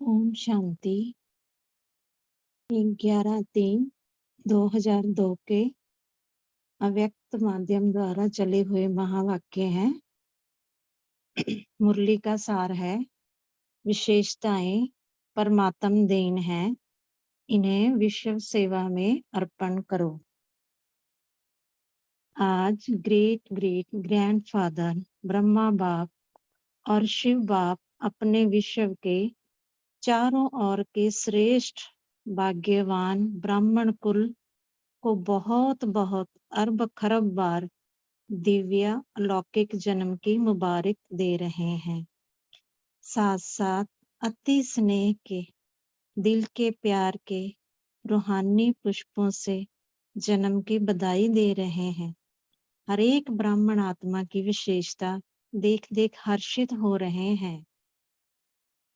ओम शांति। 11/3/2002 के अव्यक्त माध्यम द्वारा चले हुए महावाक्य हैं। मुरली का सार है, विशेषताएं परमात्म देन है, इन्हें विश्व सेवा में अर्पण करो। आज ग्रेट ग्रेट ग्रैंडफादर ब्रह्मा बाप और शिव बाप अपने विश्व के चारों ओर के श्रेष्ठ भाग्यवान ब्राह्मण कुल को बहुत बहुत अरब खरब बार दिव्य अलौकिक जन्म की मुबारक दे रहे हैं। साथ साथ अति स्नेह के, दिल के प्यार के रूहानी पुष्पों से जन्म की बधाई दे रहे हैं। हर एक ब्राह्मण आत्मा की विशेषता देख देख हर्षित हो रहे हैं।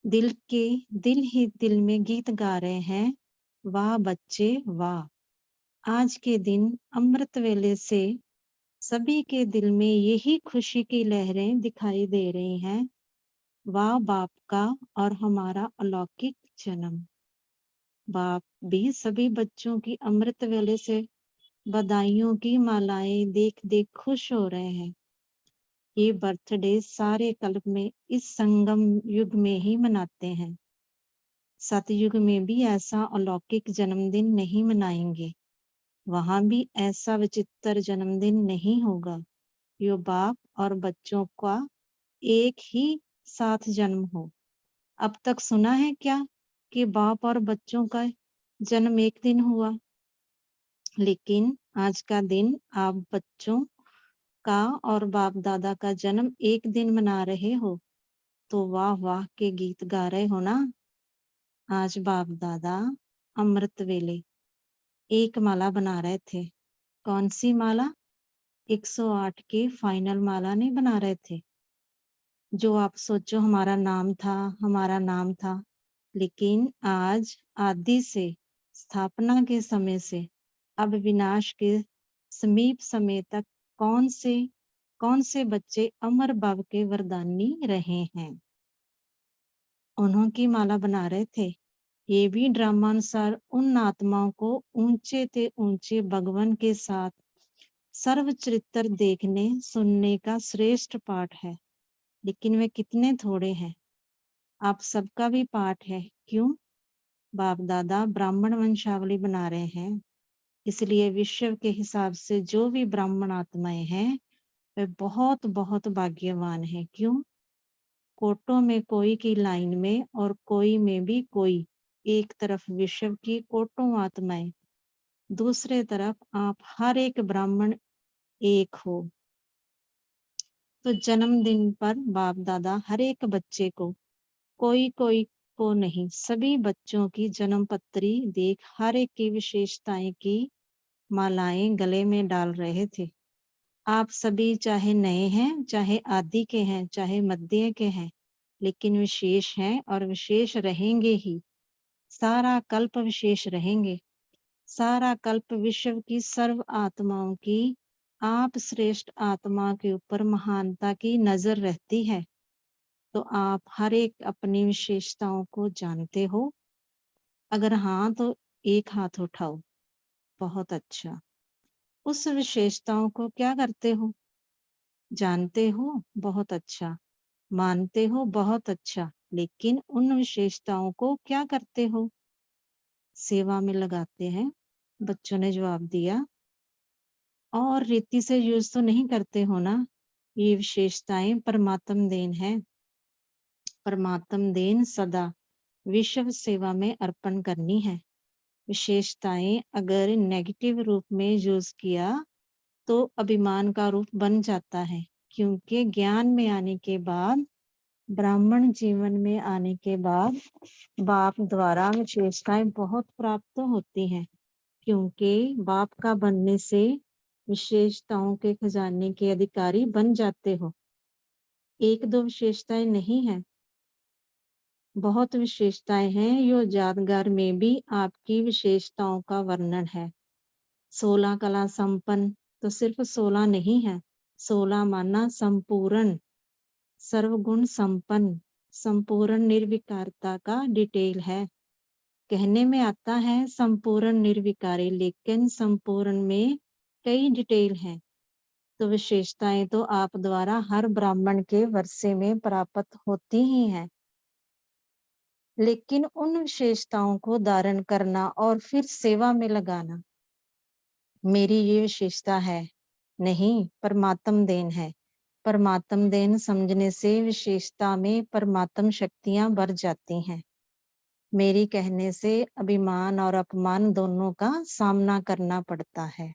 दिल ही दिल में गीत गा रहे हैं, वाह बच्चे वाह। आज के दिन अमृत वेले से सभी के दिल में यही खुशी की लहरें दिखाई दे रही हैं। वाह बाप का और हमारा अलौकिक जन्म। बाप भी सभी बच्चों की अमृत वेले से बधाइयों की मालाएं देख देख खुश हो रहे हैं। ये बर्थडे सारे कल्प में इस संगम युग में ही मनाते हैं। सतयुग में भी ऐसा अलौकिक जन्मदिन नहीं मनाएंगे, वहां भी ऐसा विचित्र जन्मदिन नहीं होगा। यो बाप और बच्चों का एक ही साथ जन्म हो। अब तक सुना है क्या कि बाप और बच्चों का जन्म एक दिन हुआ? लेकिन आज का दिन आप बच्चों का और बाप दादा का जन्म एक दिन मना रहे हो, तो वाह वाह के गीत गा रहे हो ना। आज बाप दादा अमृत वेले एक माला बना रहे थे। कौन सी माला? 108 की फाइनल माला नहीं बना रहे थे। जो आप सोचो हमारा नाम था, लेकिन आज आदि से, स्थापना के समय से अब विनाश के समीप समय तक कौन से बच्चे अमर भव के वरदानी रहे हैं। उन्हों की माला बना रहे थे। ये भी ड्रामानुसार उन आत्माओं को ऊंचे ते ऊंचे भगवान के साथ सर्व चरित्र देखने सुनने का श्रेष्ठ पाठ है। लेकिन वे कितने थोड़े हैं। आप सबका भी पाठ है। क्यों? बाप दादा ब्राह्मण वंशावली बना रहे हैं, इसलिए विश्व के हिसाब से जो भी ब्राह्मण आत्माएं हैं वे बहुत बहुत भाग्यवान हैं। क्यों? कोटों में कोई की लाइन में और कोई में भी कोई, एक तरफ विश्व की कोटों आत्माएं, दूसरे तरफ आप हर एक ब्राह्मण एक हो। तो जन्मदिन पर बाप दादा हर एक बच्चे को, कोई कोई को नहीं, सभी बच्चों की जन्म पत्री देख हर एक की विशेषताएं की मालाएं गले में डाल रहे थे। आप सभी चाहे नए हैं, चाहे आदि के हैं, चाहे मध्य के हैं, लेकिन विशेष हैं और विशेष रहेंगे ही। सारा कल्प विशेष रहेंगे। सारा कल्प विश्व की सर्व आत्माओं की आप श्रेष्ठ आत्मा के ऊपर महानता की नजर रहती है। तो आप हर एक अपनी विशेषताओं को जानते हो? अगर हाँ तो एक हाथ उठाओ। बहुत अच्छा। उस विशेषताओं को क्या करते हो? जानते हो? बहुत अच्छा। मानते हो? बहुत अच्छा। लेकिन उन विशेषताओं को क्या करते हो? सेवा में लगाते हैं। बच्चों ने जवाब दिया। और रीति से यूज तो नहीं करते हो ना? ये विशेषताएं परमात्म देन है। परमात्म देन सदा विश्व सेवा में अर्पण करनी है। विशेषताएं अगर नेगेटिव रूप में यूज किया तो अभिमान का रूप बन जाता है। क्योंकि ज्ञान में आने के बाद, ब्राह्मण जीवन में आने के बाद बाप द्वारा विशेषताएं बहुत प्राप्त होती हैं। क्योंकि बाप का बनने से विशेषताओं के खजाने के अधिकारी बन जाते हो। एक दो विशेषताएं नहीं है, बहुत विशेषताएं हैं। यो यादगार में भी आपकी विशेषताओं का वर्णन है। 16 कला संपन्न तो सिर्फ 16 नहीं है, 16 माना संपूर्ण, सर्वगुण संपन्न, संपूर्ण निर्विकारता का डिटेल है। कहने में आता है संपूर्ण निर्विकारी, लेकिन संपूर्ण में कई डिटेल हैं। तो विशेषताएं तो आप द्वारा हर ब्राह्मण के वर्षे में प्राप्त होती ही हैं, लेकिन उन विशेषताओं को धारण करना और फिर सेवा में लगाना मेरी ये विशेषता है नहीं, परमात्म देन है। परमात्म देन समझने से विशेषता में परमात्म शक्तियां बढ़ जाती हैं। मेरी कहने से अभिमान और अपमान दोनों का सामना करना पड़ता है।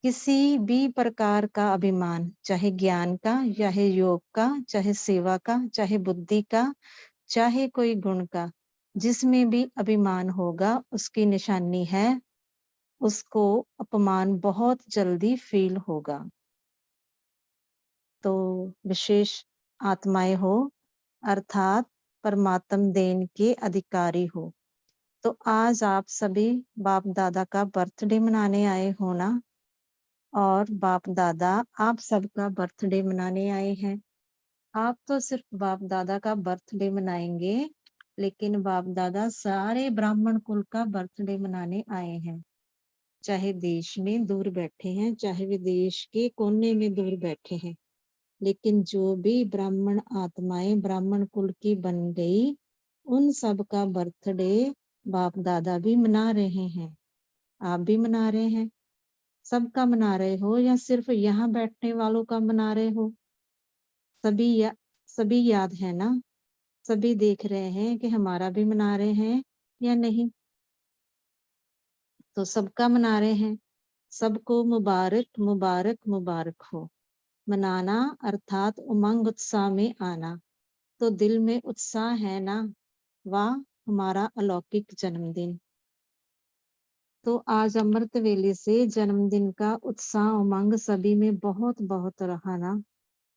किसी भी प्रकार का अभिमान, चाहे ज्ञान का, चाहे योग का, चाहे सेवा का, चाहे बुद्धि का, चाहे कोई गुण का, जिसमें भी अभिमान होगा उसकी निशानी है, उसको अपमान बहुत जल्दी फील होगा। तो विशेष आत्माएं हो अर्थात परमात्म देन के अधिकारी हो। तो आज आप सभी बाप दादा का बर्थडे मनाने आए हो ना, और बाप दादा आप सबका बर्थडे मनाने आए हैं। आप तो सिर्फ बाप दादा का बर्थडे मनाएंगे, लेकिन बाप दादा सारे ब्राह्मण कुल का बर्थडे मनाने आए हैं। चाहे देश में दूर बैठे हैं, चाहे विदेश के कोने में दूर बैठे हैं, लेकिन जो भी ब्राह्मण आत्माएं ब्राह्मण कुल की बन गई, उन सब का बर्थडे बाप दादा भी मना रहे हैं, आप भी मना रहे हैं। सबका मना रहे हो या सिर्फ यहाँ बैठने वालों का मना रहे हो? सभी याद है ना? सभी देख रहे हैं कि हमारा भी मना रहे हैं या नहीं? तो सबका मना रहे हैं। सबको मुबारक मुबारक मुबारक हो। मनाना अर्थात उमंग उत्साह में आना। तो दिल में उत्साह है ना? वाह, हमारा अलौकिक जन्मदिन। तो आज अमृत वेले से जन्मदिन का उत्साह उमंग सभी में बहुत बहुत रहा ना।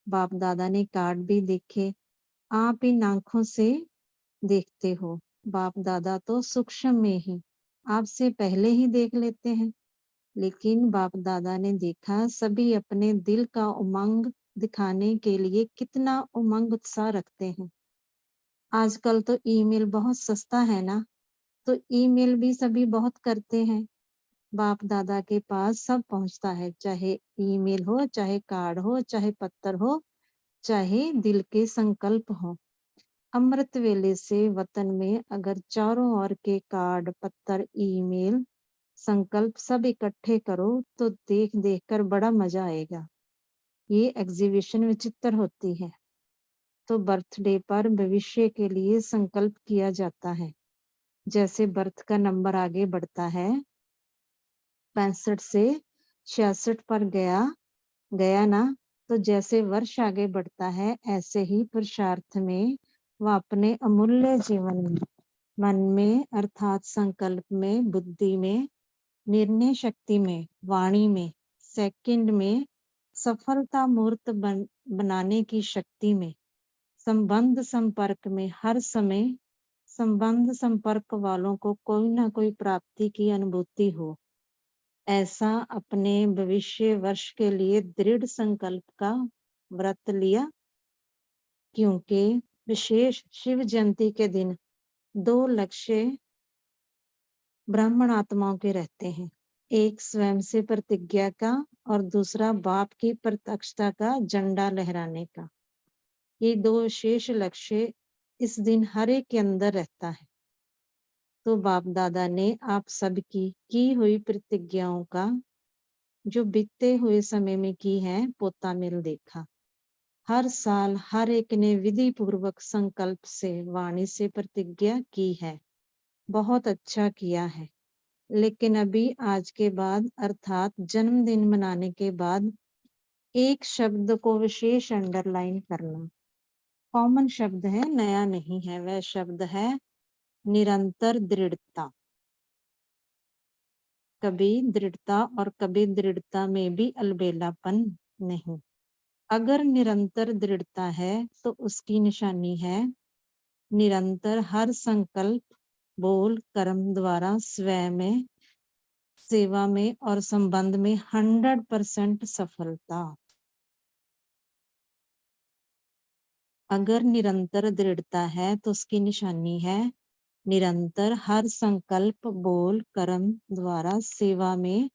बाप दादा ने कार्ड भी देखे, आप इन आंखों से देखते हो। बाप दादा तो सूक्ष्म में ही आपसे पहले ही देख लेते हैं, लेकिन बाप दादा ने देखा सभी अपने दिल का उमंग दिखाने के लिए कितना उमंग उत्साह रखते हैं। आजकल तो ईमेल बहुत सस्ता है ना, तो ईमेल भी सभी बहुत करते हैं। बाप दादा के पास सब पहुंचता है, चाहे ईमेल हो, चाहे कार्ड हो, चाहे पत्र हो, चाहे दिल के संकल्प हो। अमृत वेले से वतन में अगर चारों ओर के कार्ड, पत्र, ईमेल, संकल्प सब इकट्ठे करो तो देख देख कर बड़ा मजा आएगा। ये एग्जीबिशन विचित्र होती है। तो बर्थडे पर भविष्य के लिए संकल्प किया जाता है। जैसे बर्थ का नंबर आगे बढ़ता है, 65 से 66 पर गया ना, तो जैसे वर्ष आगे बढ़ता है, ऐसे ही पुरुषार्थ में वह अपने अमूल्य जीवन में, मन में अर्थात संकल्प में, बुद्धि में, निर्णय शक्ति में, वाणी में, सेकंड में, सफलता मूर्त बनाने की शक्ति में, संबंध संपर्क में हर समय संबंध संपर्क वालों को कोई ना कोई प्राप्ति की अनुभूति हो, ऐसा अपने भविष्य वर्ष के लिए दृढ़ संकल्प का व्रत लिया। क्योंकि विशेष शिव जयंती के दिन 2 लक्ष्य ब्राह्मण आत्माओं के रहते हैं। एक स्वयं से प्रतिज्ञा का और दूसरा बाप की प्रत्यक्षता का झंडा लहराने का। ये 2 विशेष लक्ष्य इस दिन हर एक के अंदर रहता है। तो बाप दादा ने आप सबकी की हुई प्रतिज्ञाओं का जो बीते हुए समय में की है पोता मिल देखा। हर साल हर एक ने विधि पूर्वक संकल्प से वाणी से प्रतिज्ञा की है, बहुत अच्छा किया है। लेकिन अभी आज के बाद अर्थात जन्मदिन मनाने के बाद एक शब्द को विशेष अंडरलाइन करना। कॉमन शब्द है, नया नहीं है। वह शब्द है निरंतर दृढ़ता। कभी दृढ़ता और कभी दृढ़ता में भी अलबेलापन नहीं। अगर निरंतर दृढ़ता है तो उसकी निशानी है निरंतर हर संकल्प, बोल, कर्म द्वारा स्वयं में, सेवा में और संबंध में 100% सफलता। अगर निरंतर दृढ़ता है तो उसकी निशानी है निरंतर हर संकल्प, बोल, कर्म द्वारा स्वयं में,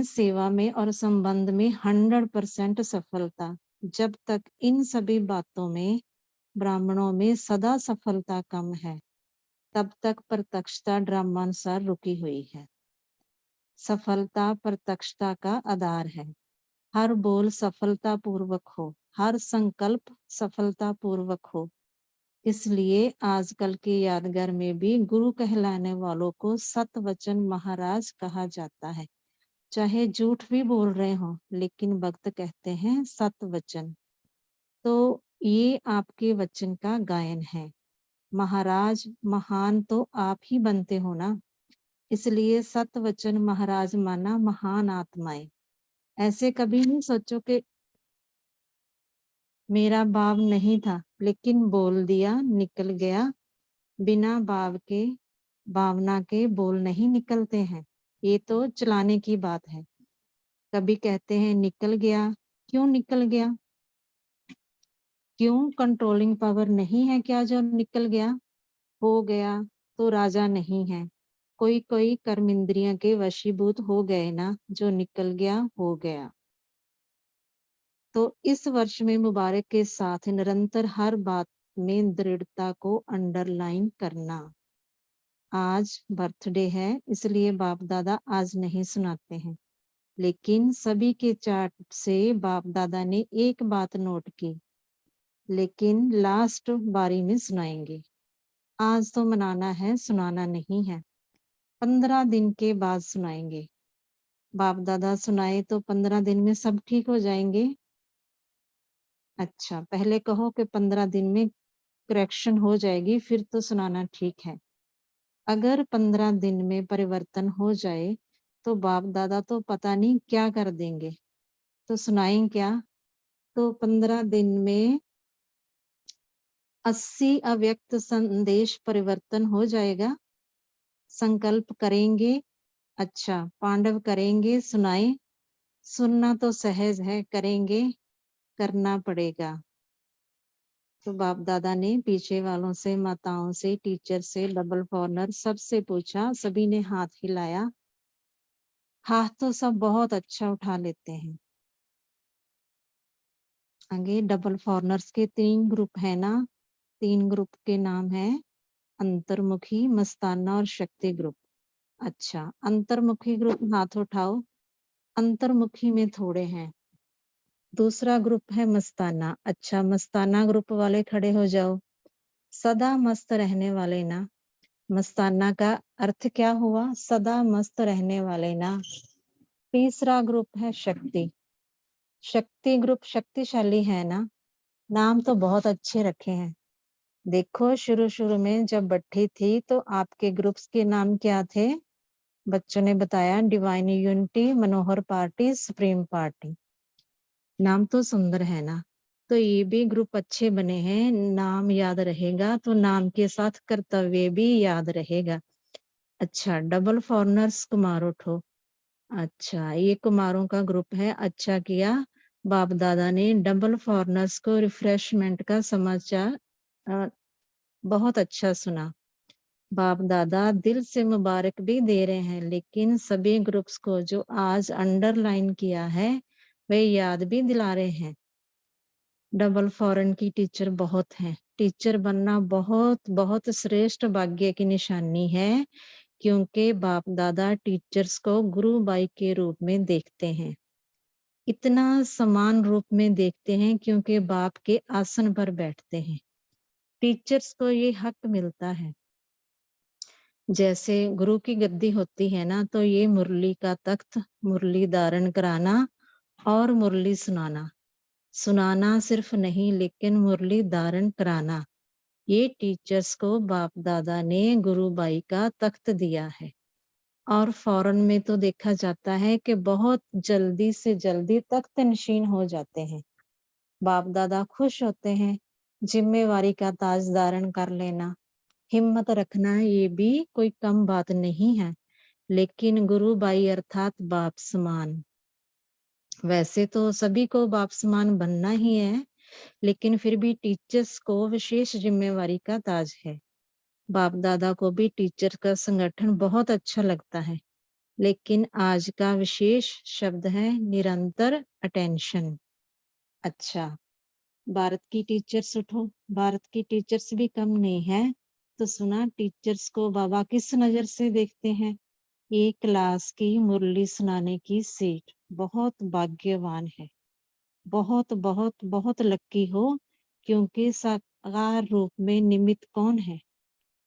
सेवा में और संबंध में 100% सफलता। जब तक इन सभी बातों में ब्राह्मणों में सदा सफलता कम है, तब तक प्रत्यक्षता ड्रामानुसार रुकी हुई है। सफलता प्रत्यक्षता का आधार है। हर बोल सफलता पूर्वक हो, हर संकल्प सफलता पूर्वक हो। इसलिए आजकल के यादगार में भी गुरु कहलाने वालों को सतवचन महाराज कहा जाता है। चाहे झूठ भी बोल रहे हो, लेकिन भक्त कहते हैं सतवचन। तो ये आपके वचन का गायन है। महाराज महान तो आप ही बनते हो ना, इसलिए सतवचन महाराज माना महान आत्माएं। ऐसे कभी नहीं सोचो कि मेरा भाव नहीं था, लेकिन बोल दिया, निकल गया। बिना भाव के, भावना के बोल नहीं निकलते हैं। ये तो चलाने की बात है। कभी कहते हैं निकल गया, क्यों निकल गया? क्यों? कंट्रोलिंग पावर नहीं है क्या जो निकल गया? हो गया तो राजा नहीं है। कोई कोई कर्म इंद्रियां के वशीभूत हो गए ना, जो निकल गया हो गया। तो इस वर्ष में मुबारक के साथ निरंतर हर बात में दृढ़ता को अंडरलाइन करना। आज बर्थडे है, इसलिए बाप दादा आज नहीं सुनाते हैं, लेकिन सभी के चार्ट से बाप दादा ने एक बात नोट की, लेकिन लास्ट बारी में सुनाएंगे। आज तो मनाना है, सुनाना नहीं है। 15 दिन के बाद सुनाएंगे। बाप दादा सुनाए तो 15 दिन में सब ठीक हो जाएंगे। अच्छा, पहले कहो कि 15 दिन में करेक्शन हो जाएगी, फिर तो सुनाना ठीक है। अगर 15 दिन में परिवर्तन हो जाए तो बाप दादा तो पता नहीं क्या कर देंगे, तो सुनाएं क्या? तो 15 दिन में 80 अव्यक्त संदेश परिवर्तन हो जाएगा। संकल्प करेंगे, अच्छा पांडव करेंगे, सुनाए। सुनना तो सहज है, करेंगे, करना पड़ेगा। तो बाप दादा ने पीछे वालों से, माताओं से, टीचर से, डबल फॉरनर सबसे पूछा, सभी ने हाथ हिलाया। हाथ तो सब बहुत अच्छा उठा लेते हैं। आगे डबल फॉरनर्स के 3 ग्रुप है ना, 3 ग्रुप के नाम है अंतर्मुखी, मस्ताना और शक्ति ग्रुप। अच्छा, अंतर्मुखी ग्रुप हाथ उठाओ। अंतर्मुखी में थोड़े हैं। दूसरा ग्रुप है मस्ताना। अच्छा, मस्ताना ग्रुप वाले खड़े हो जाओ। सदा मस्त रहने वाले ना। मस्ताना का अर्थ क्या हुआ? सदा मस्त रहने वाले ना। तीसरा ग्रुप है शक्ति। शक्ति ग्रुप शक्तिशाली है ना। नाम तो बहुत अच्छे रखे हैं। देखो, शुरू शुरू में जब बट्टी थी तो आपके ग्रुप्स के नाम क्या थे? बच्चों ने बताया, डिवाइन यूनिटी, मनोहर पार्टी, सुप्रीम पार्टी। नाम तो सुंदर है ना। तो ये भी ग्रुप अच्छे बने हैं। नाम याद रहेगा तो नाम के साथ कर्तव्य भी याद रहेगा। अच्छा, डबल फॉरनर्स कुमार उठो। अच्छा, ये कुमारों का ग्रुप है। अच्छा किया, बाप दादा ने डबल फॉरनर्स को रिफ्रेशमेंट का समाचार बहुत अच्छा सुना। बाप दादा दिल से मुबारक भी दे रहे हैं, लेकिन सभी ग्रुप्स को जो आज अंडरलाइन किया है वे याद भी दिला रहे हैं। डबल फॉरेन की टीचर बहुत हैं। टीचर बनना बहुत बहुत श्रेष्ठ भाग्य की निशानी है, क्योंकि बाप दादा टीचर्स को गुरु बाई के रूप में देखते हैं। इतना समान रूप में देखते हैं क्योंकि बाप के आसन पर बैठते हैं। टीचर्स को ये हक मिलता है। जैसे गुरु की गद्दी होती है ना, तो ये मुरली का तख्त, मुरली धारण कराना और मुरली सुनाना। सुनाना सिर्फ नहीं, लेकिन मुरली धारण कराना, ये टीचर्स को बाप दादा ने गुरु बाई का तख्त दिया है। और फौरन में तो देखा जाता है कि बहुत जल्दी से जल्दी तख्त नशीन हो जाते हैं। बाप दादा खुश होते हैं। जिम्मेवारी का ताज धारण कर लेना, हिम्मत रखना, ये भी कोई कम बात नहीं है। लेकिन गुरु बाई अर्थात बाप समान। वैसे तो सभी को बाप समान बनना ही है, लेकिन फिर भी टीचर्स को विशेष जिम्मेवारी का ताज है। बाप दादा को भी टीचर का संगठन बहुत अच्छा लगता है, लेकिन आज का विशेष शब्द है निरंतर अटेंशन। अच्छा, भारत की टीचर्स उठो, भारत की टीचर्स भी कम नहीं है। तो सुना, टीचर्स को बाबा किस नजर से देखते हैं? एक क्लास की मुरली सुनाने की सीट, बहुत भाग्यवान है, बहुत बहुत बहुत लक्की हो, क्योंकि साकार रूप में निमित्त कौन है?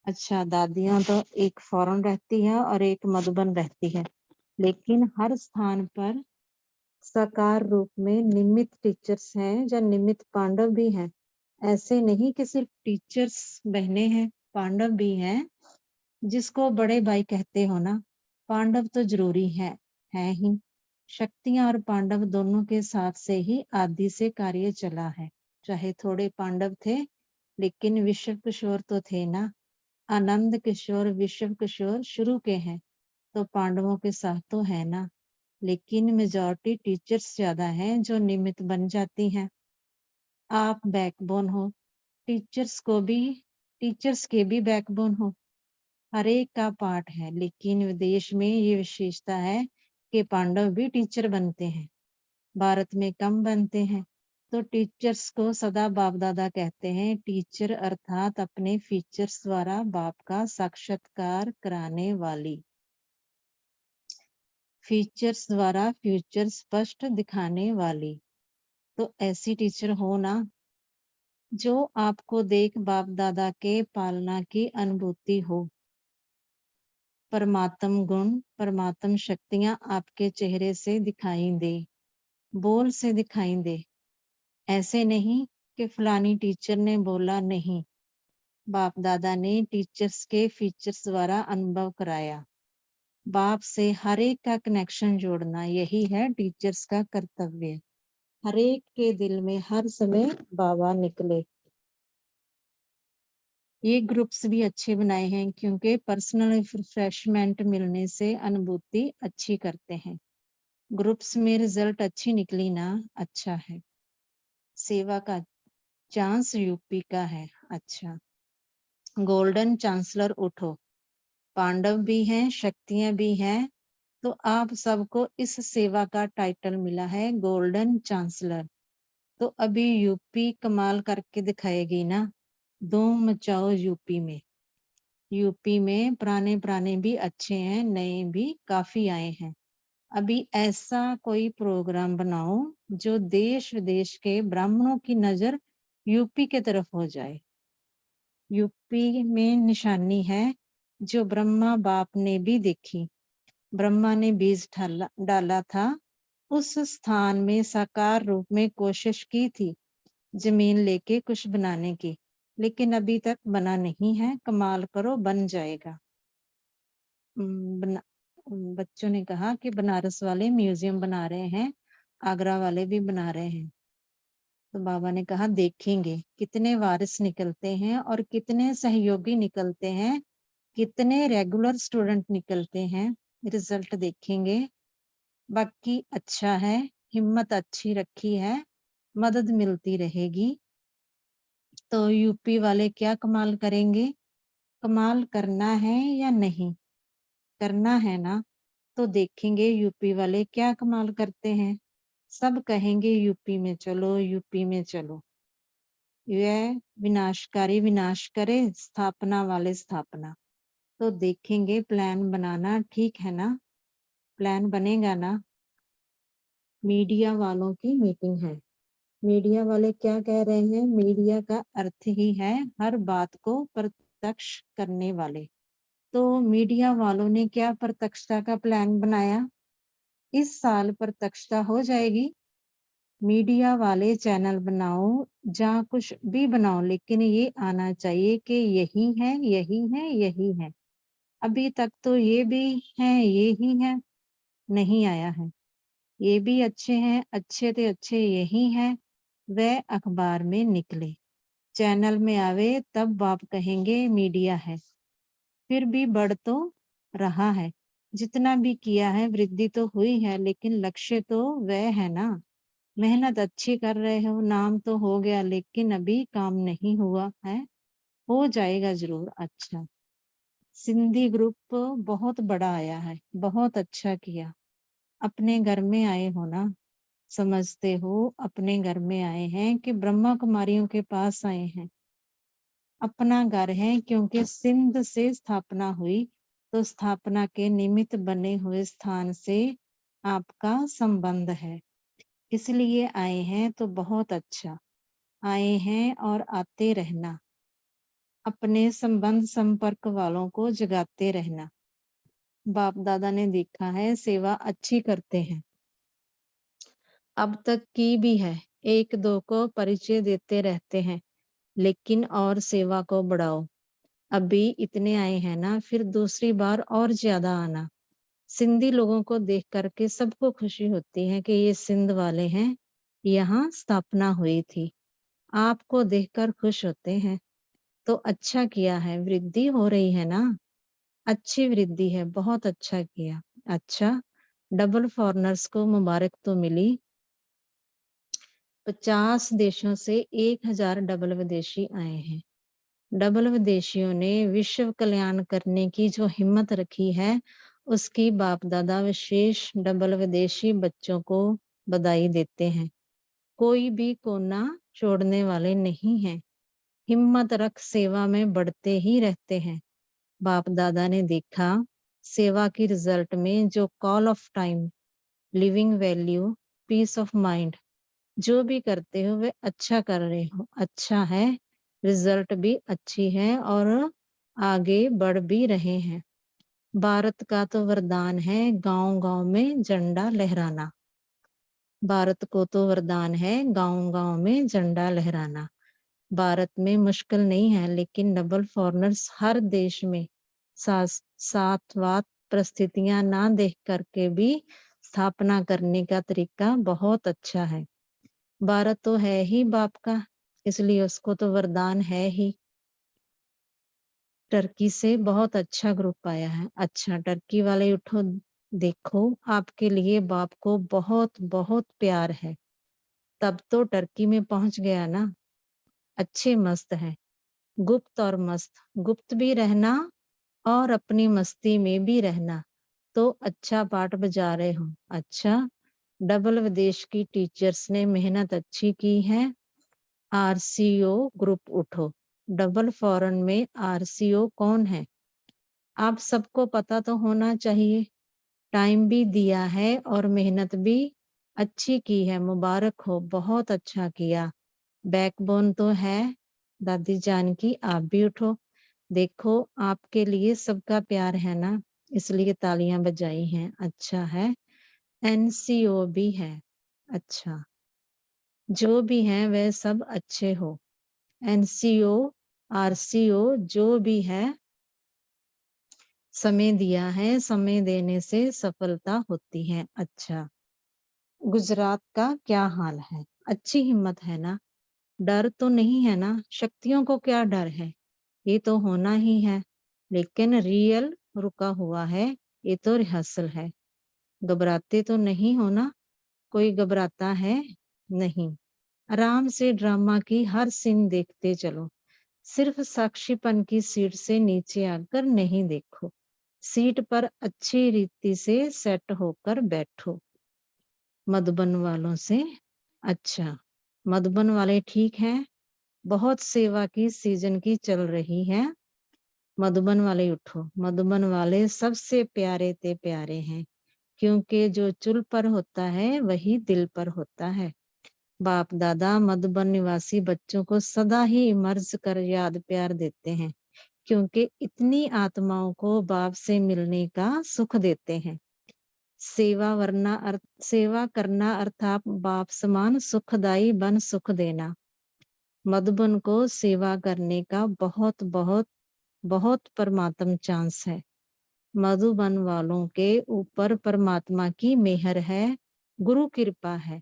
अच्छा, दादियां तो एक फॉरेन रहती है और एक मधुबन रहती है, लेकिन हर स्थान पर साकार रूप में निमित्त टीचर्स हैं, या निमित्त पांडव भी हैं। ऐसे नहीं कि सिर्फ टीचर्स बहने हैं, पांडव भी हैं। जिसको बड़े भाई कहते हो ना, पांडव तो जरूरी है ही। शक्तियां और पांडव दोनों के साथ से ही आदि से कार्य चला है। चाहे थोड़े पांडव थे, लेकिन विश्व किशोर तो थे ना। आनंद किशोर विश्व किशोर शुरू के हैं, तो पांडवों के साथ तो है ना। लेकिन मेजॉरिटी टीचर्स ज्यादा हैं जो निमित्त बन जाती हैं। आप बैकबोन हो, टीचर्स को भी, टीचर्स के भी बैकबोन हो। हर एक का पार्ट है, लेकिन विदेश में ये विशेषता है कि पांडव भी टीचर बनते हैं, भारत में कम बनते हैं। तो टीचर्स को सदा बाप दादा कहते हैं। टीचर अर्थात अपने फीचर्स द्वारा बाप का साक्षात्कार कराने वाली, फीचर्स द्वारा फ्यूचर स्पष्ट दिखाने वाली। तो ऐसी टीचर हो ना, जो आपको देख बाप दादा के पालना की अनुभूति हो। परमात्म गुण, परमात्म शक्तियां आपके चेहरे से दिखाई दे, बोल से दिखाई दे। ऐसे नहीं कि फलानी टीचर ने बोला, नहीं, बाप दादा ने टीचर्स के फीचर्स द्वारा अनुभव कराया। बाप से हर एक का कनेक्शन जोड़ना, यही है टीचर्स का कर्तव्य। हर एक के दिल में हर समय बाबा निकले। ये ग्रुप्स भी अच्छे बनाए हैं, क्योंकि पर्सनल रिफ्रेशमेंट मिलने से अनुभूति अच्छी करते हैं। ग्रुप्स में रिजल्ट अच्छी निकली ना, अच्छा है। सेवा का चांस यूपी का है, अच्छा। गोल्डन चांसलर उठो, पांडव भी हैं, शक्तियां भी हैं, तो आप सबको इस सेवा का टाइटल मिला है गोल्डन चांसलर। तो अभी यूपी कमाल करके दिखाएगी ना। धूम मचाओ यूपी में। यूपी में पुराने पुराने भी अच्छे हैं, नए भी काफी आए हैं। अभी ऐसा कोई प्रोग्राम बनाओ जो देश विदेश के ब्राह्मणों की नजर यूपी के तरफ हो जाए। यूपी में निशानी है जो ब्रह्मा बाप ने भी देखी। ब्रह्मा ने बीज डाला था, उस स्थान में साकार रूप में कोशिश की थी जमीन लेके कुछ बनाने की, लेकिन अभी तक बना नहीं है। कमाल करो, बन जाएगा। बना, बच्चों ने कहा कि बनारस वाले म्यूजियम बना रहे हैं, आगरा वाले भी बना रहे हैं। तो बाबा ने कहा देखेंगे कितने वारिस निकलते हैं और कितने सहयोगी निकलते हैं, कितने रेगुलर स्टूडेंट निकलते हैं, रिजल्ट देखेंगे। बाकी अच्छा है, हिम्मत अच्छी रखी है, मदद मिलती रहेगी। तो यूपी वाले क्या कमाल करेंगे? कमाल करना है या नहीं? करना है ना, तो देखेंगे यूपी वाले क्या कमाल करते हैं। सब कहेंगे यूपी में चलो, यूपी में चलो। यह विनाशकारी विनाश करे, स्थापना वाले स्थापना। तो देखेंगे, प्लान बनाना ठीक है ना? प्लान बनेगा ना? मीडिया वालों की मीटिंग है। मीडिया वाले क्या कह रहे हैं? मीडिया का अर्थ ही है हर बात को प्रत्यक्ष करने वाले। तो मीडिया वालों ने क्या प्रत्यक्षता का प्लान बनाया? इस साल प्रत्यक्षता हो जाएगी। मीडिया वाले चैनल बनाओ, जहाँ कुछ भी बनाओ, लेकिन ये आना चाहिए कि यही है, यही है, यही है। अभी तक तो ये भी है, ये ही है, नहीं आया है। ये भी अच्छे हैं, अच्छे से अच्छे यही हैं, वह अखबार में निकले, चैनल में आवे, तब बाप कहेंगे मीडिया है। फिर भी बढ़ तो रहा है, जितना भी किया है वृद्धि तो हुई है, लेकिन लक्ष्य तो वह है ना। मेहनत अच्छी कर रहे हो, नाम तो हो गया लेकिन अभी काम नहीं हुआ है, हो जाएगा ज़रूर। अच्छा, सिंधी ग्रुप बहुत बड़ा आया है, बहुत अच्छा किया। अपने घर में आए हो ना, समझते हो अपने घर में आए हैं कि ब्रह्मा कुमारियों के पास आए हैं। अपना घर है क्योंकि सिंध से स्थापना हुई, तो स्थापना के निमित्त बने हुए स्थान से आपका संबंध है। इसलिए आए हैं तो बहुत अच्छा। आए हैं और आते रहना। अपने संबंध संपर्क वालों को जगाते रहना। बाप दादा ने देखा है सेवा अच्छी करते हैं। अब तक की भी है, एक दो को परिचय देते रहते हैं, लेकिन और सेवा को बढ़ाओ। अभी इतने आए हैं ना, फिर दूसरी बार और ज्यादा आना। सिंधी लोगों को देख करके सबको खुशी होती है कि ये सिंध वाले हैं, यहाँ स्थापना हुई थी। आपको देखकर खुश होते हैं, तो अच्छा किया है, वृद्धि हो रही है ना, अच्छी वृद्धि है, बहुत अच्छा किया। अच्छा, डबल फॉरनर्स को मुबारक तो मिली। 50 देशों से 1000 डबल विदेशी आए हैं। डबल विदेशियों ने विश्व कल्याण करने की जो हिम्मत रखी है, उसकी बाप दादा विशेष डबल विदेशी बच्चों को बधाई देते हैं। कोई भी कोना छोड़ने वाले नहीं हैं। हिम्मत रख सेवा में बढ़ते ही रहते हैं। बाप दादा ने देखा सेवा की रिजल्ट में जो call of time, living value, peace of mind, जो भी करते हो वे अच्छा कर रहे हो, अच्छा है, रिजल्ट भी अच्छी है और आगे बढ़ भी रहे हैं। भारत का तो वरदान है गांव-गांव में झंडा लहराना। भारत को तो वरदान है गांव-गांव में झंडा लहराना। भारत में मुश्किल नहीं है, लेकिन डबल फॉरनर्स हर देश में साथ परिस्थितियां ना देख करके भी स्थापना करने का तरीका बहुत अच्छा है। भारत तो है ही बाप का, इसलिए उसको तो वरदान है ही। टर्की से बहुत अच्छा ग्रुप आया है। अच्छा, टर्की वाले उठो, देखो आपके लिए बाप को बहुत बहुत प्यार है। तब तो टर्की में पहुंच गया ना। अच्छे मस्त है, गुप्त और मस्त, गुप्त भी रहना और अपनी मस्ती में भी रहना, तो अच्छा पाठ बजा रहे हो। अच्छा, डबल विदेश की टीचर्स ने मेहनत अच्छी की है। आरसीओ ग्रुप उठो। डबल फॉरेन में आरसीओ कौन है? आप सबको पता तो होना चाहिए। टाइम भी दिया है और मेहनत भी अच्छी की है, मुबारक हो, बहुत अच्छा किया। बैकबोन तो है दादी जान की। आप भी उठो, देखो आपके लिए सबका प्यार है ना, इसलिए तालियां बजाई हैं। अच्छा है, एनसीओ भी है। अच्छा, जो भी हैं वह सब अच्छे हो। एनसीओ, आरसीओ जो भी है, समय दिया है, समय देने से सफलता होती है। अच्छा, गुजरात का क्या हाल है? अच्छी हिम्मत है ना, डर तो नहीं है ना, शक्तियों को क्या डर है, ये तो होना ही है। लेकिन रियल रुका हुआ है, ये तो रिहर्सल है। घबराते तो नहीं हो ना, कोई घबराता है नहीं। आराम से ड्रामा की हर सीन देखते चलो, सिर्फ साक्षीपन की सीट से नीचे आकर नहीं देखो। सीट पर अच्छी रीति से सेट होकर बैठो। मधुबन वालों से अच्छा, मधुबन वाले ठीक हैं, बहुत सेवा की सीजन की चल रही है। मधुबन वाले उठो, मधुबन वाले सबसे प्यारे ते प्यारे हैं, क्योंकि जो चुल पर होता है वही दिल पर होता है। बाप दादा मधुबन निवासी बच्चों को सदा ही मर्ज कर याद प्यार देते हैं, क्योंकि इतनी आत्माओं को बाप से मिलने का सुख देते हैं। सेवा करना अर्थात बाप समान सुखदाई बन सुख देना। मधुबन को सेवा करने का बहुत बहुत बहुत परमात्म चांस है। मधुबन वालों के ऊपर परमात्मा की मेहर है, गुरु कृपा है,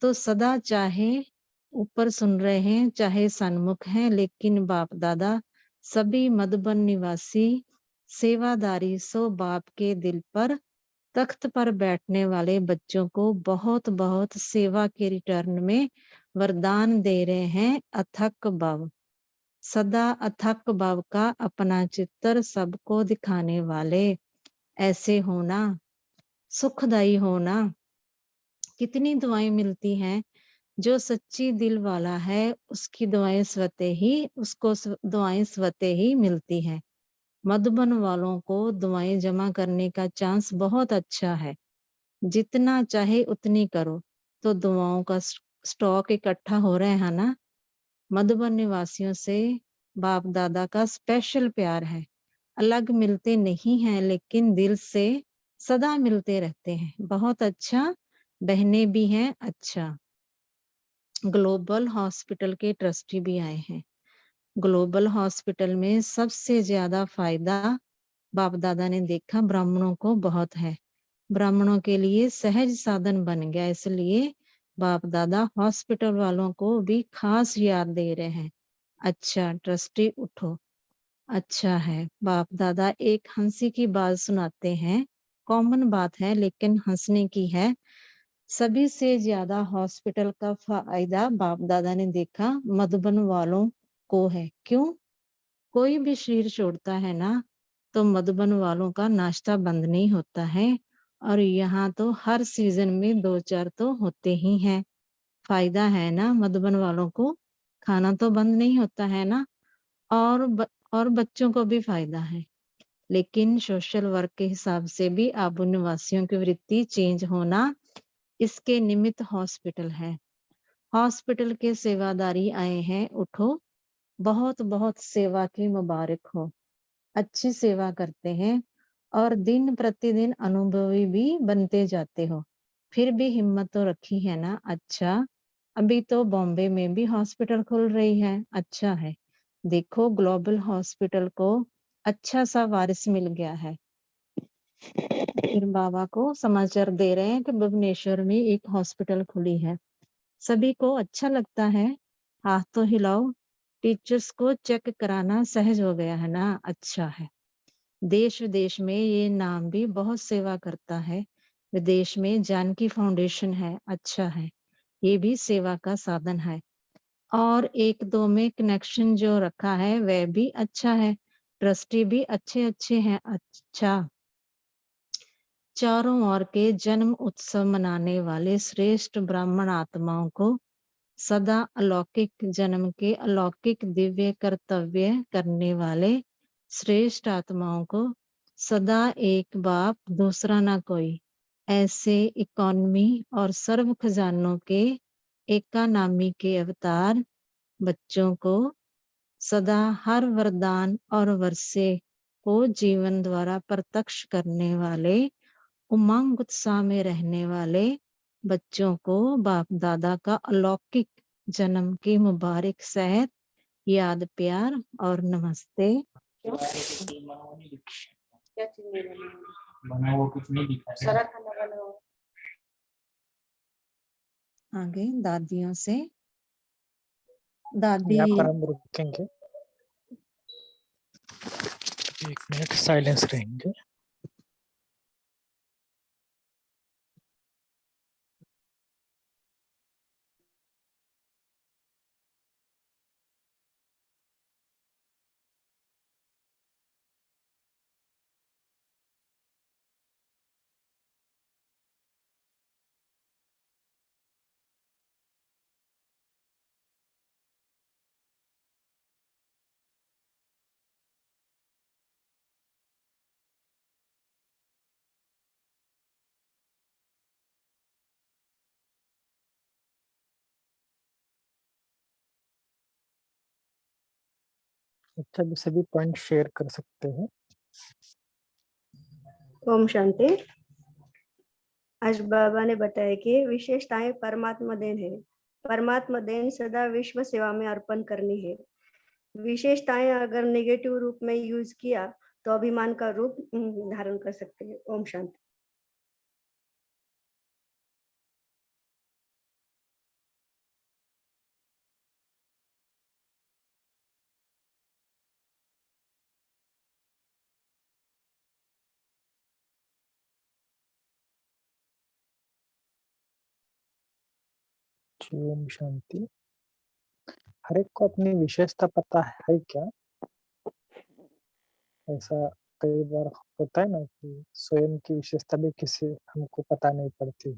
तो सदा चाहे ऊपर सुन रहे हैं चाहे सन्मुख हैं, लेकिन बाप दादा सभी मधुबन निवासी सेवादारी सो बाप के दिल पर तख्त पर बैठने वाले बच्चों को बहुत बहुत सेवा के रिटर्न में वरदान दे रहे हैं अथक भव। सदा अथक भव का अपना चित्र सबको दिखाने वाले ऐसे होना, सुखदाई होना। कितनी दुआएं मिलती हैं। जो सच्ची दिल वाला है उसकी दुआएं स्वतः ही मिलती हैं। मधुबन वालों को दुआएं जमा करने का चांस बहुत अच्छा है। जितना चाहे उतनी करो। तो दुआओं का स्टॉक इकट्ठा हो रहा है ना। मधुबन निवासियों से बाप दादा का स्पेशल प्यार है। अलग मिलते नहीं हैं लेकिन दिल से सदा मिलते रहते हैं। बहुत अच्छा। बहनें भी हैं। अच्छा। ग्लोबल हॉस्पिटल के ट्रस्टी भी आए हैं। ग्लोबल हॉस्पिटल में सबसे ज्यादा फायदा बाप दादा ने देखा ब्राह्मणों को बहुत है। ब्राह्मणों के लिए सहज साधन बन गया, इसलिए बाप दादा हॉस्पिटल वालों को भी खास याद दे रहे हैं। अच्छा ट्रस्टी उठो। अच्छा है। बाप दादा एक हंसी की बात सुनाते हैं। कॉमन बात है लेकिन हंसने की है। सभी से ज्यादा हॉस्पिटल का फायदा बाप दादा ने देखा मधुबन वालों को है। क्यों? कोई भी शरीर छोड़ता है ना तो मधुबन वालों का नाश्ता बंद नहीं होता है। और यहाँ तो हर सीजन में 2-4 तो होते ही हैं। फायदा है ना मधुबन वालों को। खाना तो बंद नहीं होता है ना। और बच्चों को भी फायदा है। लेकिन सोशल वर्क के हिसाब से भी आबू निवासियों की वृत्ति चेंज होना इसके निमित्त हॉस्पिटल है। हॉस्पिटल के सेवादारी आए हैं। उठो। बहुत बहुत सेवा की मुबारक हो। अच्छी सेवा करते हैं और दिन प्रतिदिन अनुभवी भी बनते जाते हो। फिर भी हिम्मत तो रखी है ना। अच्छा। अभी तो बॉम्बे में भी हॉस्पिटल खुल रही है। अच्छा है। देखो ग्लोबल हॉस्पिटल को अच्छा सा वारिस मिल गया है। फिर बाबा को समाचार दे रहे हैं कि भुवनेश्वर में एक हॉस्पिटल खुली है। सभी को अच्छा लगता है। हाथ तो हिलाओ। टीचर्स को चेक कराना सहज हो गया है ना। अच्छा है। देश विदेश में ये नाम भी बहुत सेवा करता है। विदेश में जानकी फाउंडेशन है। अच्छा है। ये भी सेवा का साधन है। और एक दो में कनेक्शन जो रखा है वह भी अच्छा है। ट्रस्टी भी अच्छे अच्छे हैं। अच्छा। चारों ओर के जन्म उत्सव मनाने वाले श्रेष्ठ ब्राह्मण आत्माओं को सदा अलौकिक जन्म के अलौकिक दिव्य कर्तव्य करने वाले श्रेष्ठ आत्माओं को सदा एक बाप दूसरा ना कोई ऐसे इकोनॉमी और सर्व खजानों के एकानामी के अवतार बच्चों को सदा हर वरदान और वर्षे को जीवन द्वारा प्रत्यक्ष करने वाले उमंग उत्साह में रहने वाले बच्चों को बाप दादा का अलौकिक जन्म की मुबारक सहित याद प्यार और नमस्ते। क्या चीज बना हुआ कुछ नहीं दिखा है। सारा खाना बना हुआ। आगे दादियों से। दादी यहाँ पर हम रुकेंगे, 1 मिनट साइलेंस रहेंगे। अच्छा, भी सभी पॉइंट शेयर कर सकते हैं। ओम शांति। आज बाबा ने बताया कि विशेषताएं परमात्मा देन है। परमात्मा देन सदा विश्व सेवा में अर्पण करनी है। विशेषताएं अगर नेगेटिव रूप में यूज किया तो अभिमान का रूप धारण कर सकते हैं। ओम शांति। जी, ओम शांति। हर एक को अपनी विशेषता पता है क्या? ऐसा कई बार होता है ना कि स्वयं की विशेषता भी किसी हमको पता नहीं पड़ती।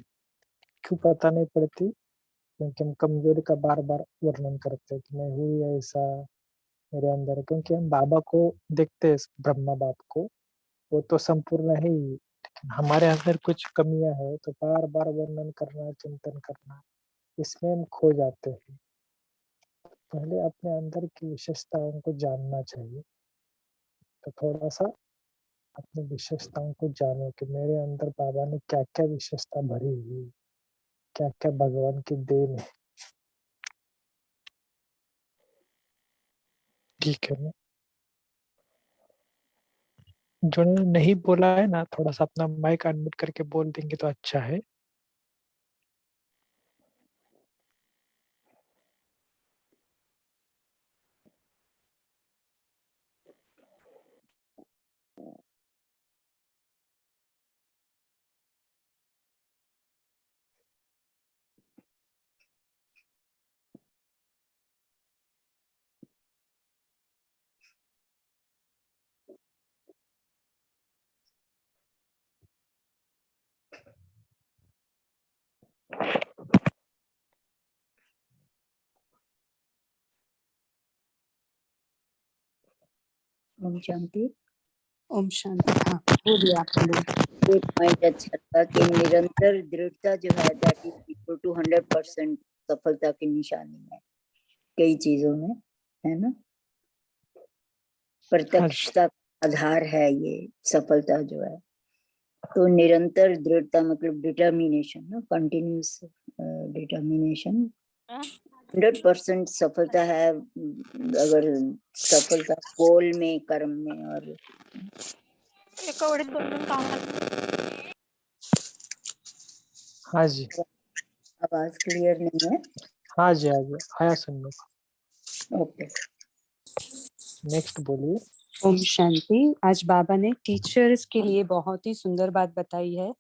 क्यों पता नहीं पड़ती? क्योंकि हम कमजोरी का बार-बार वर्णन करते हैं कि मैं हूँ ऐसा, मेरे अंदर है। क्योंकि हम बाबा को देखते हैं, ब्रह्मा बाप को, वो तो संपूर्ण है ही, लेकिन हमारे अंदर कुछ कमियाँ हैं, तो बार-बार वर्णन करना, चिंतन करना, इसमें हम खो जाते हैं। पहले अपने अंदर की विशेषताओं को जानना चाहिए। तो थोड़ा-सा अपनी विशेषताओं को जानो कि मेरे अंदर बाबा ने क्या-क्या विशेषता भरी हुई है, क्या-क्या भगवान की देन है। ठीक है ना? जिन्होंने नहीं बोला है ना, थोड़ा-सा अपना माइक अनम्यूट करके बोल देंगे तो अच्छा है। ओम शांति। ओम शांति। हाँ, बोलिए आप लोग। एक पॉइंट अच्छा था कि निरंतर दृढ़ता जो है दैट इज इक्वल टू 100% सफलता की निशानी है कई चीजों में, है ना। प्रत्यक्षता का आधार है ये सफलता जो है। तो निरंतर दृढ़ता मतलब डिटर्मिनेशन ना, कंटिन्यूस डिटर्मिनेशन 100% सफलता है। अगर सफलता गोल में, कर्म में और हाँ जी। आवाज क्लियर नहीं है। हाँ जी, हाँ जी, आया सुनने को। ओके, नेक्स्ट बोलिए। ओम शांति। आज बाबा ने टीचर्स के लिए बहुत ही सुंदर बात बताई है।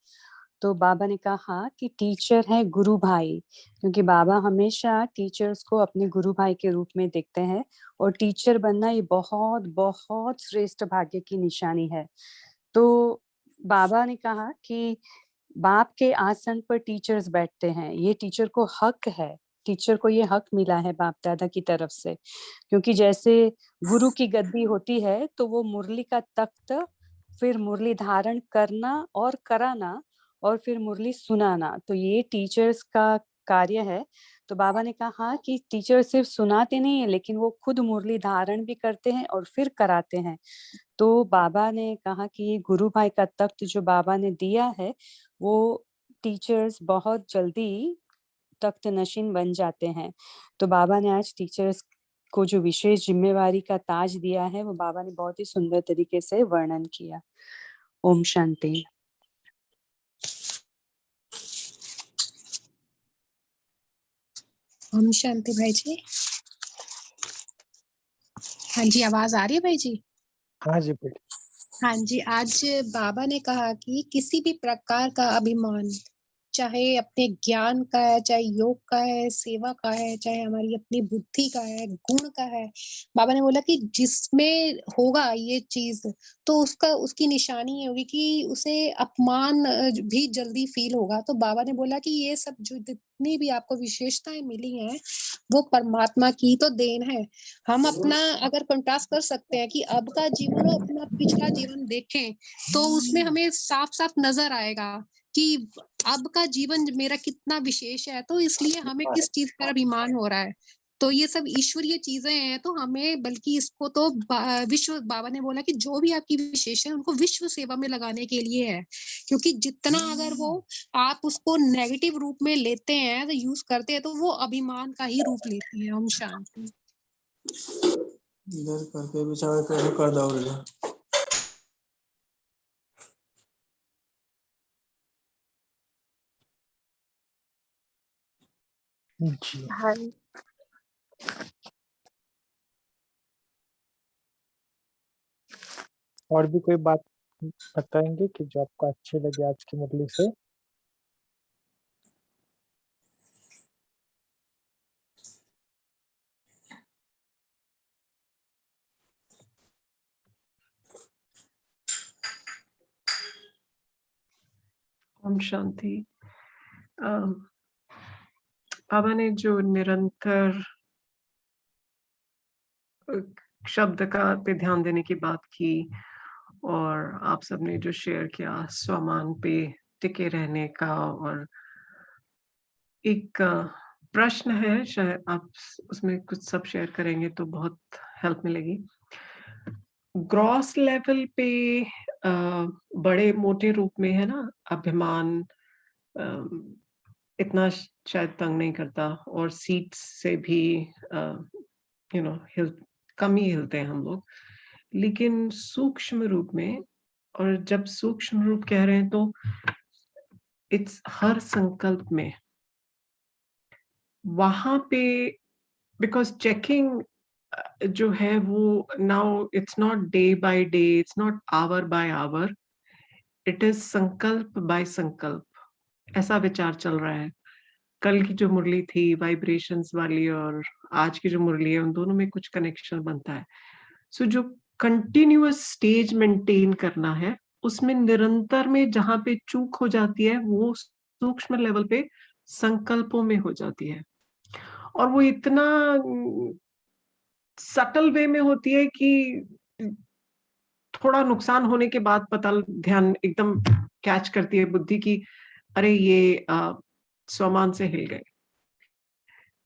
तो बाबा ने कहा कि टीचर है गुरु भाई, क्योंकि बाबा हमेशा टीचर्स को अपने गुरु भाई के रूप में देखते हैं, और टीचर बनना ये बहुत बहुत श्रेष्ठ भाग्य की निशानी है। तो बाबा ने कहा कि बाप के आसन पर टीचर्स बैठते हैं, ये टीचर को हक है, टीचर को ये हक मिला है बाप दादा की तरफ से। क्योंकि जैसे गुरु की गद्दी होती है तो वो मुरली का तख्त, फिर मुरली धारण करना और कराना, और फिर मुरली सुनाना, तो ये टीचर्स का कार्य है। तो बाबा ने कहा कि टीचर सिर्फ सुनाते नहीं है, लेकिन वो खुद मुरली धारण भी करते हैं और फिर कराते हैं। तो बाबा ने कहा कि ये गुरु भाई का तख्त जो बाबा ने दिया है, वो टीचर्स बहुत जल्दी तख्त नशीन बन जाते हैं। तो बाबा ने आज टीचर्स को जो विशेष जिम्मेवारी का ताज दिया है, वो बाबा ने बहुत ही सुंदर तरीके से वर्णन किया। ओम शांति। ओम शांति भाई जी। हाँ जी, आवाज आ रही है भाई जी? हाँ जी, बोलिए। हाँ जी, आज बाबा ने कहा कि किसी भी प्रकार का अभिमान, चाहे अपने ज्ञान का है, चाहे योग का है, सेवा का है, चाहे हमारी अपनी बुद्धि का है, गुण का है, बाबा ने बोला कि जिसमें होगा ये चीज, तो उसका उसकी निशानी ये होगी कि उसे अपमान भी जल्दी फील होगा। तो बाबा ने बोला कि ये सब जो जितनी भी आपको विशेषताएं मिली हैं, वो परमात्मा की तो देन है। हम अपना अगर कंट्रास्ट कर सकते हैं कि अब का जीवन और अपना पिछला जीवन देखें, तो उसमें हमें साफ साफ नजर आएगा कि अब का जीवन मेरा कितना विशेष है। तो इसलिए हमें किस चीज पर अभिमान हो रहा है? तो ये सब ईश्वरीय चीजें हैं, तो हमें बल्कि इसको तो विश्व, बाबा ने बोला कि जो भी आपकी विशेष है उनको विश्व सेवा में लगाने के लिए है। क्योंकि जितना अगर वो आप उसको नेगेटिव रूप में लेते हैं, तो यूज करते हैं, तो वो अभिमान का ही रूप लेती है। ओम शांति। इधर करके बिछावे पे कर दो रे। जी। हाँ, और भी कोई बात बताएंगे कि जो आपको अच्छी लगी आज की मुरली से? ओम शांति। बाबा ने जो निरंतर शब्द का पे ध्यान देने की बात की और आप सबने जो शेयर किया स्वमान पे टिके रहने का, और एक प्रश्न है, शायद आप उसमें कुछ सब शेयर करेंगे तो बहुत हेल्प मिलेगी। ग्रॉस लेवल पे बड़े मोटे रूप में है ना, अभिमान इतना शायद तंग नहीं करता, और सीट से भी कम ही हिलते हैं हम लोग। लेकिन सूक्ष्म रूप में, और जब सूक्ष्म रूप कह रहे हैं तो इट्स हर संकल्प में, वहां पे बिकॉज चेकिंग जो है वो now it's not day by day, it's not hour by hour, it is संकल्प बाय संकल्प, ऐसा विचार चल रहा है। कल की जो मुरली थी वाइब्रेशंस वाली और आज की जो मुरली है, उन दोनों में कुछ कनेक्शन बनता है। सो जो कंटिन्यूअस स्टेज मेंटेन करना है, उसमें निरंतर में जहां पे चूक हो जाती है वो सूक्ष्म लेवल पे संकल्पों में हो जाती है, और वो इतना सटल वे में होती है कि थोड़ा नुकसान होने के बाद पता ध्यान एकदम कैच करती है बुद्धि की, अरे ये स्वमान से हिल गए।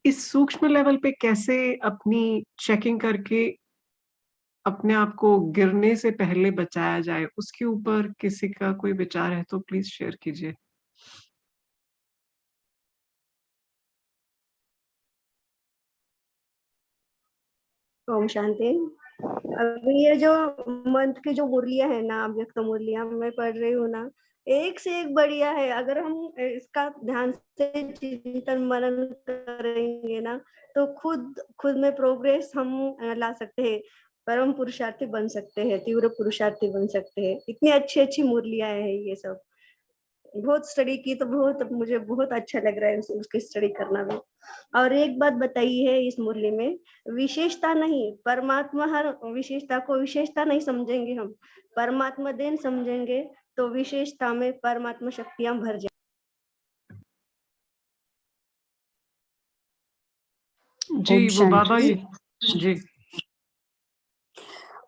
इस सूक्ष्म लेवल पे कैसे अपनी चेकिंग करके अपने आप को गिरने से पहले बचाया जाए, उसके ऊपर किसी का कोई विचार है तो प्लीज शेयर कीजिए। ओम शांति। अभी ये जो मंथ की जो मुरलियां है ना, अव्यक्त मुरलियां मैं पढ़ रही हूँ ना, एक से एक बढ़िया है। अगर हम इसका ध्यान से चिंतन मनन करेंगे ना, तो खुद में प्रोग्रेस हम ला सकते हैं, परम पुरुषार्थी बन सकते हैं, तीव्र पुरुषार्थी बन सकते हैं। इतनी अच्छी अच्छी मुरलियां है ये सब। बहुत स्टडी की तो मुझे बहुत अच्छा लग रहा है उसकी स्टडी करना भी। और एक बात बताई है इस मुरली में, विशेषता नहीं, परमात्मा हर विशेषता को विशेषता नहीं समझेंगे हम, परमात्मा देन समझेंगे तो विशेषता में परमात्मा शक्तियां भर जाए। जी वो बाबा जी।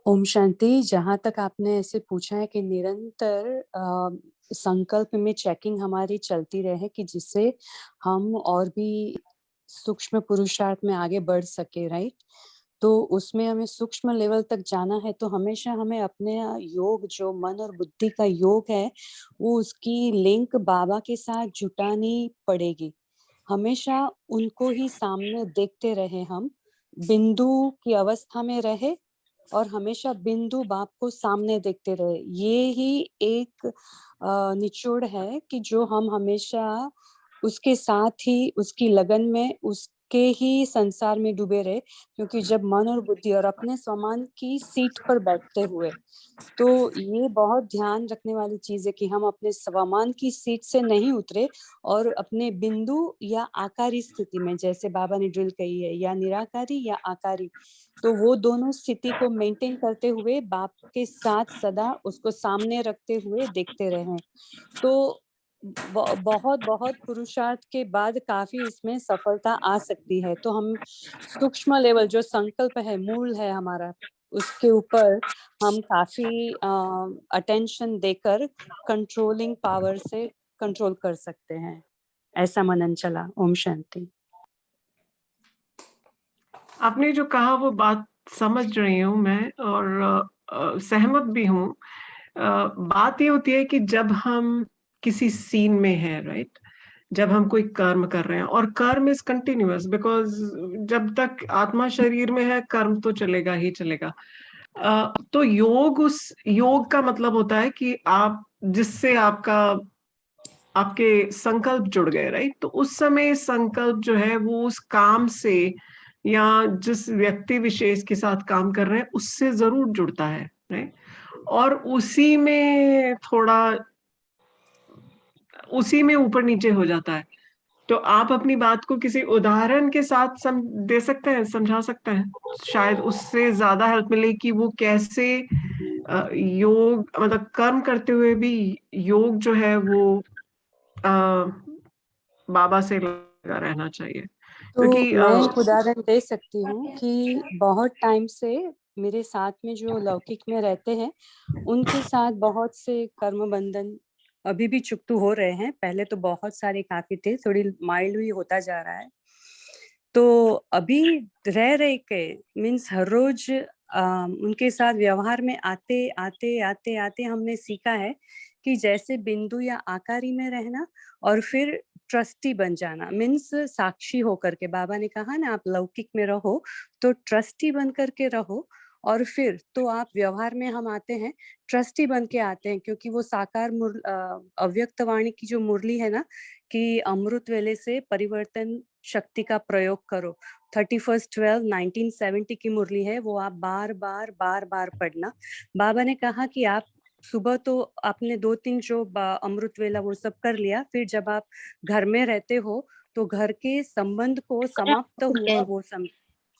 ओम शांति। जहाँ तक आपने ऐसे पूछा है कि निरंतर संकल्प में चेकिंग हमारी चलती रहे कि जिससे हम और भी सूक्ष्म पुरुषार्थ में आगे बढ़ सके, राइट? तो उसमें हमें सूक्ष्म लेवल तक जाना है तो हमेशा हमें अपने योग, जो मन और बुद्धि का योग है, वो उसकी लिंक बाबा के साथ जुटानी पड़ेगी। हमेशा उनको ही सामने देखते रहे, हम बिंदु की अवस्था में रहे और हमेशा बिंदु बाप को सामने देखते रहे। ये ही एक निचोड़ है कि जो हम हमेशा उसके साथ ही, उसकी लगन में, उसके ही संसार में डूबे रहे। क्योंकि जब मन और बुद्धि और अपने स्वमान की सीट पर बैठते हुए, तो ये बहुत ध्यान रखने वाली चीज है कि हम अपने स्वमान की सीट से नहीं उतरे और अपने बिंदु या आकारी स्थिति में, जैसे बाबा ने ड्रिल कही है, या निराकारी या आकारी, तो वो दोनों स्थिति को मेंटेन करते हुए बाप के साथ सदा उसको सामने रखते हुए देखते रहें। तो बहुत बहुत पुरुषार्थ के बाद काफी इसमें सफलता आ सकती है। तो हम सूक्ष्म लेवल, जो संकल्प है, मूल है हमारा, उसके ऊपर हम काफी अटेंशन देकर कंट्रोलिंग पावर से कंट्रोल कर सकते हैं। ऐसा मनन चला। ओम शांति। आपने जो कहा वो बात समझ रही हूँ मैं, और सहमत भी हूँ। बात ये होती है कि जब हम किसी सीन में हैं, राइट, जब हम कोई कर्म कर रहे हैं, और कर्म इज कंटिन्यूअस, बिकॉज जब तक आत्मा शरीर में है कर्म तो चलेगा ही चलेगा। तो योग, उस योग का मतलब होता है कि आप जिससे आपके संकल्प जुड़ गए, राइट। तो उस समय संकल्प जो है वो उस काम से या जिस व्यक्ति विशेष के साथ काम कर रहे हैं उससे जरूर जुड़ता है, राइट। और उसी में ऊपर नीचे हो जाता है। तो आप अपनी बात को किसी उदाहरण के साथ दे सकते हैं, समझा सकते हैं, शायद उससे ज्यादा हेल्प मिले कि वो कैसे योग, मतलब कर्म करते हुए भी योग जो है वो बाबा से लगा रहना चाहिए, तो क्योंकि मैं एक उदाहरण दे सकती हूँ कि बहुत टाइम से मेरे साथ में जो लौकिक में रहते हैं उनके साथ बहुत से कर्म बंधन अभी भी चुकतू हो रहे हैं। पहले तो बहुत सारे काफी थे, थोड़ी माइल्ड भी होता जा रहा है। तो अभी रह रहे के मीन्स हर रोज उनके साथ व्यवहार में आते आते आते आते हमने सीखा है कि जैसे बिंदु या आकारी में रहना और फिर ट्रस्टी बन जाना, मीन्स साक्षी होकर के। बाबा ने कहा ना, आप लौकिक में रहो तो ट्रस्टी बन करके रहो, और फिर तो आप व्यवहार में हम आते हैं ट्रस्टी बन के आते हैं, क्योंकि वो साकार अव्यक्त वाणी की जो मुरली है ना कि अमृत वेले से परिवर्तन शक्ति का प्रयोग करो, 31/12/1970 की मुरली है वो, आप बार बार बार बार पढ़ना। बाबा ने कहा कि आप सुबह तो आपने 2-3 जो अमृत वेला वो सब कर लिया, फिर जब आप घर में रहते हो तो घर के संबंध को समाप्त हुआ वो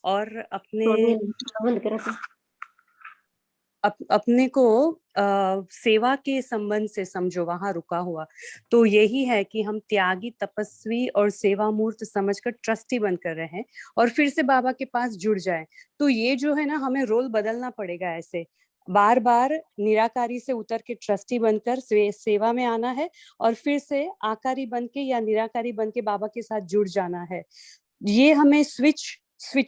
और अपने को सेवा के संबंध से समझो वहां रुका हुआ। तो यही है कि हम त्यागी, तपस्वी और सेवा मूर्त समझकर ट्रस्टी बनकर रहे और फिर से बाबा के पास जुड़ जाए। तो ये जो है ना, हमें रोल बदलना पड़ेगा, ऐसे बार बार निराकारी से उतर के ट्रस्टी बनकर सेवा में आना है और फिर से आकारी बन के या निराकारी बन के बाबा के साथ जुड़ जाना है। ये हमें switch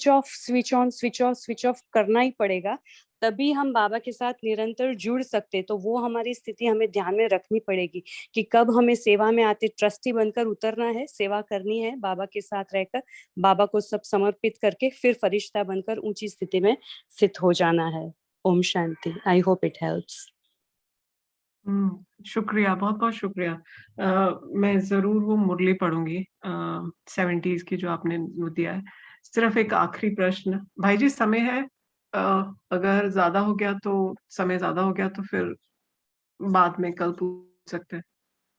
off, switch on, switch off करना ही पड़ेगा, तभी हम बाबा के साथ निरंतर जुड़ सकते। तो वो हमारी स्थिति हमें ध्यान में रखनी पड़ेगी कि कब हमें सेवा में आते ट्रस्टी बनकर उतरना है, सेवा करनी है बाबा के साथ रहकर, बाबा को सब समर्पित करके फिर फरिश्ता बनकर ऊंची स्थिति में स्थित हो जाना है। ओम शांति। I hope it helps. शुक्रिया, बहुत बहुत शुक्रिया। मैं जरूर वो मुरली पढ़ूंगी 70s की जो आपने दिया है। सिर्फ एक आखिरी प्रश्न भाई जी, समय है? अगर ज्यादा हो गया तो, समय ज्यादा हो गया तो फिर बाद में कल पूछ सकते हैं।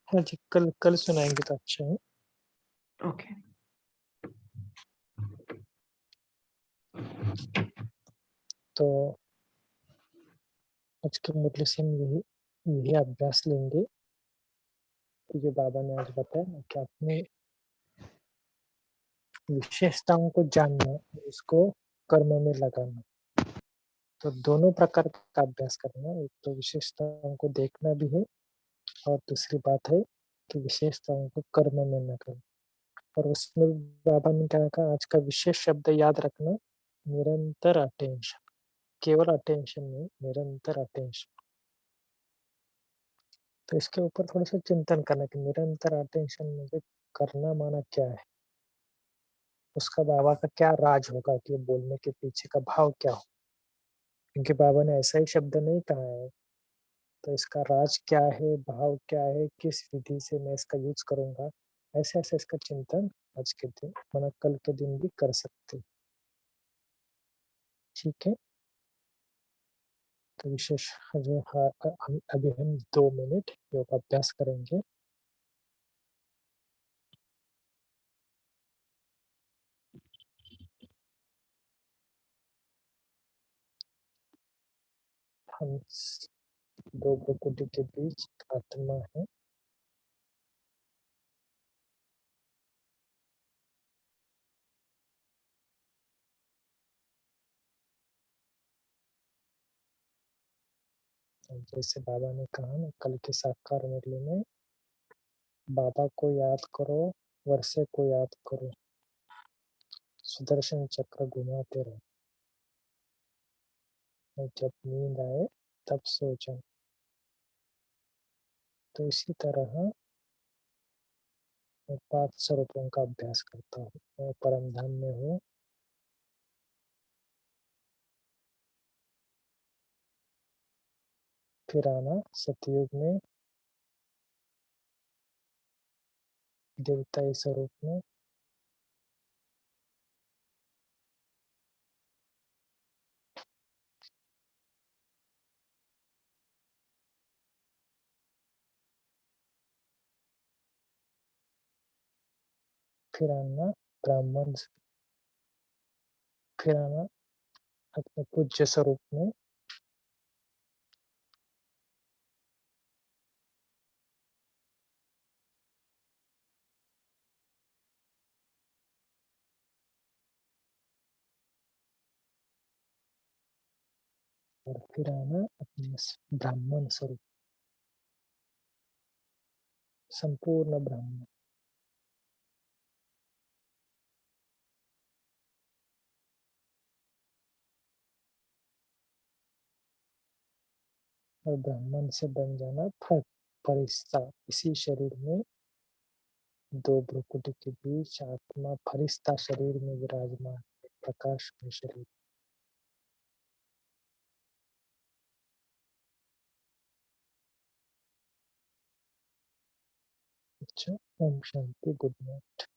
हाँ जी, कल सुनाएंगे तो अच्छा है। ओके। तो आज के मुरली से हम यही अभ्यास लेंगे कि जो बाबा ने आज बताया ना कि अपने विशेषताओं को जानना, उसको कर्म में लगाना। तो दोनों प्रकार का अभ्यास करना, एक तो विशेषताओं को देखना भी है और दूसरी बात है कि विशेषताओं को कर्म में न करना। और उसमें बाबा ने क्या कहा, आज का विशेष शब्द याद रखना, निरंतर अटेंशन। केवल अटेंशन नहीं, निरंतर अटेंशन। तो इसके ऊपर थोड़ा सा चिंतन करना कि निरंतर अटेंशन मुझे करना माना क्या है, उसका बाबा का क्या राज होगा कि बोलने के पीछे का भाव क्या हो, क्योंकि बाबा ने ऐसा ही शब्द नहीं कहा है। तो इसका राज क्या है, भाव क्या है, किस विधि से मैं इसका यूज करूंगा, ऐसे ऐसे इसका चिंतन आज के दिन माना कल के दिन भी कर सकते। ठीक है। तो विशेष अभी हम 2 मिनट योग अभ्यास करेंगे। हम 2 प्रकृति के बीच आत्मा है। जैसे बाबा ने कहा ना कल के साकार मुरली में, बाबा को याद करो, वर्षे को याद करो, सुदर्शन चक्र घुमाते रहो, और जब नींद आए तब सो जाओ। तो इसी तरह मैं 5 स्वरूपों का अभ्यास करता हूँ। मैं परम धाम में हूँ, फिर आना सतयुग में देवताई स्वरूप में, फिर आना ब्राह्मण, फिर आना अपने पूज्य स्वरूप में, और फिर आना अपने ब्राह्मण स्वरूप, संपूर्ण ब्राह्मण। और ब्राह्मण से बन जाना फरिश्ता। इसी शरीर में दो भ्रुकुटी के बीच आत्मा फरिश्ता शरीर में विराजमान है, प्रकाश में शरीर। अच्छा, ओम शांति, गुड नाइट।